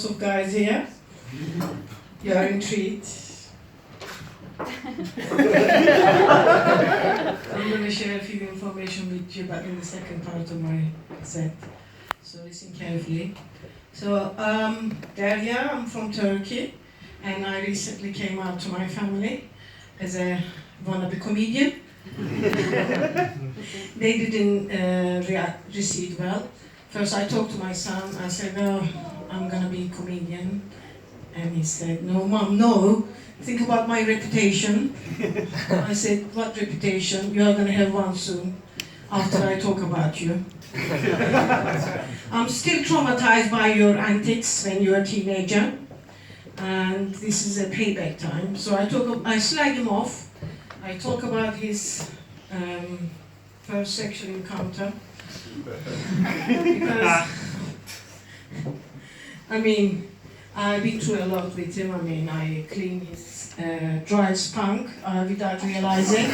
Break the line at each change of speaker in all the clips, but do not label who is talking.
of guys here. You are intrigued. I'm going to share a few information with you, but in the second part of my set. So listen carefully. So, Derya, I'm from Turkey, and I recently came out to my family as a wannabe comedian. They didn't receive well. First I talked to my son, I said, oh, I'm gonna be a comedian. And he said, no, Mom, no, think about my reputation. I said, what reputation? You are gonna have one soon, after I talk about you. I'm still traumatized by your antics when you were a teenager. And this is a payback time. So I slag him off. I talk about his first sexual encounter. Because, I mean, I've been through a lot with him. I mean, I clean his dried spunk without realizing.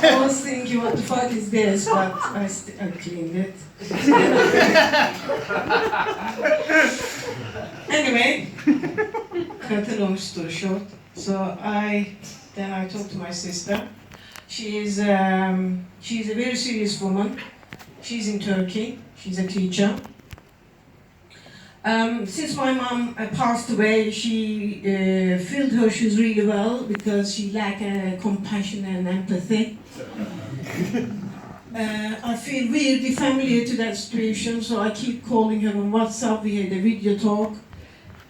I was thinking, what the fuck is this? But I cleaned it. Anyway, cut a long story short. So then I talked to my sister. She's a very serious woman. She's in Turkey. She's a teacher. Since my mom passed away, she filled her shoes really well because she lacked compassion and empathy. I feel weirdly familiar to that situation, so I keep calling her on WhatsApp. We had a video talk.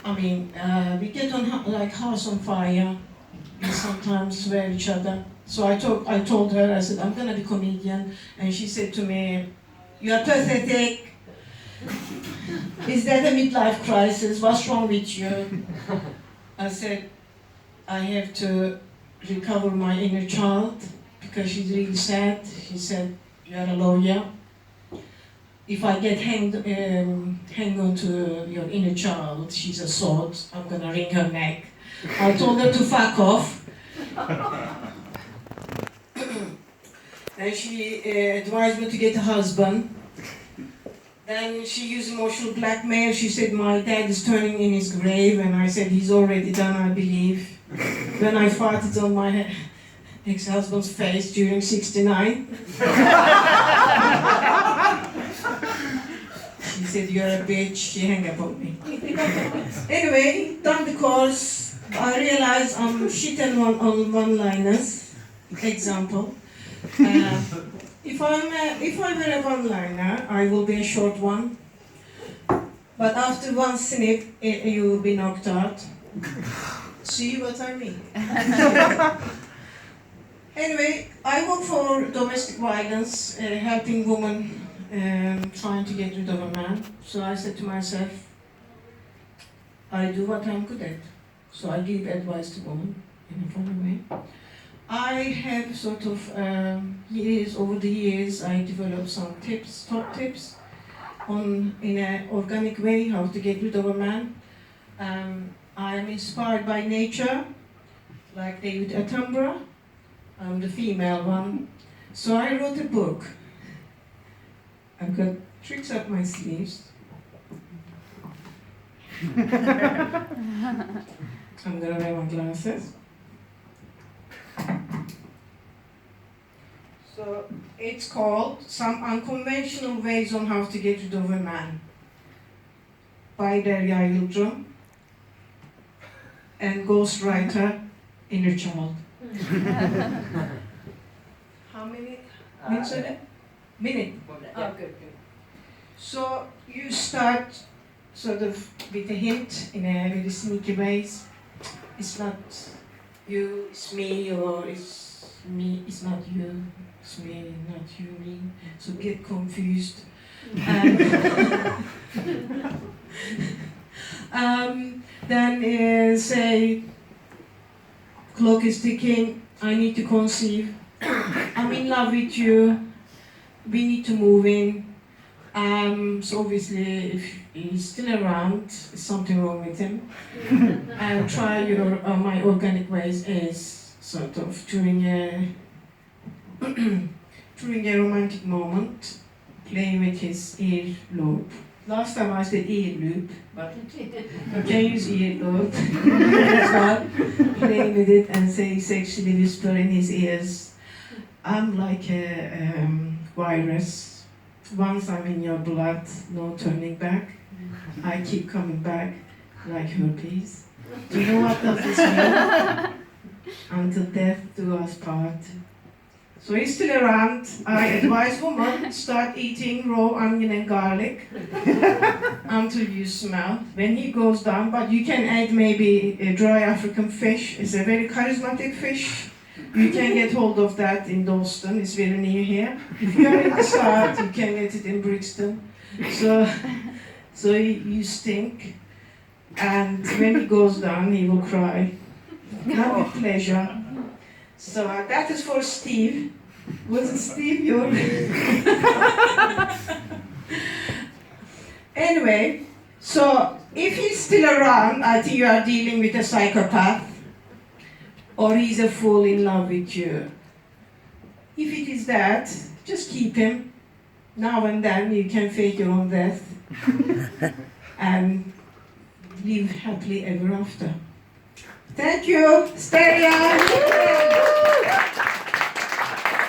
I mean, we get on like house on fire. We sometimes swear each other. So I told her, I said, I'm gonna be comedian. And she said to me, you are pathetic. Is that a midlife crisis? What's wrong with you? I said, I have to recover my inner child because she's really sad. She said, you are a lawyer. If I get hang on to your inner child, she's a sword, I'm gonna wring her neck. I told her to fuck off. And she advised me to get a husband. Then she used emotional blackmail. She said, my dad is turning in his grave, and I said, he's already done, I believe. Then I farted on my ex-husband's face during 69. She said, you're a bitch. She hung up on me. Anyway, done the course. I realized I'm shitting on one-liners. Example. If I were a one-liner, I will be a short one. But after one snip, you will be knocked out. See what I mean? Anyway, I work for domestic violence, helping women trying to get rid of a man. So I said to myself, I do what I'm good at. So I give advice to women in a funny way. I have sort of over the years, I developed some tips, top tips in an organic way how to get rid of a man. I am inspired by nature, like David Attenborough. I'm the female one. So I wrote a book. I've got tricks up my sleeves. I'm gonna wear my glasses. So it's called Some Unconventional Ways on How to Get Rid of a Man by Derya Yıldırım and ghostwriter Inner Child. How many minutes are there? Minute. Oh, good. So you start sort of with a hint in a very sneaky ways. It's not you, it's me, or it's me, it's not you, it's me, not you, me. So get confused. Then say, clock is ticking, I need to conceive, I'm in love with you, we need to move in. So obviously, if he's still around, there's something wrong with him. And try my organic ways is sort of during a romantic moment, playing with his earlobe Last time I said ear loop, but you can use ear loop as well. Play with it and say sexually whisper in his ears. I'm like a virus. Once I'm in your blood, no turning back. I keep coming back like herpes. Do you know what does this mean? Until death do us part. So he's still around. I advise women start eating raw onion and garlic until you smell. When he goes down, but you can add maybe a dry African fish. It's a very charismatic fish. You can get hold of that in Dalston. It's very near here. If you're in the south, you can get it in Brixton. So you stink. And when he goes down, he will cry. Not with pleasure. So that is for Steve. Was it Steve? Anyway, so if he's still around, I think you are dealing with a psychopath, or he's a fool in love with you. If it is that, just keep him. Now and then you can fake your own death and live happily ever after. Thank you. Stay young.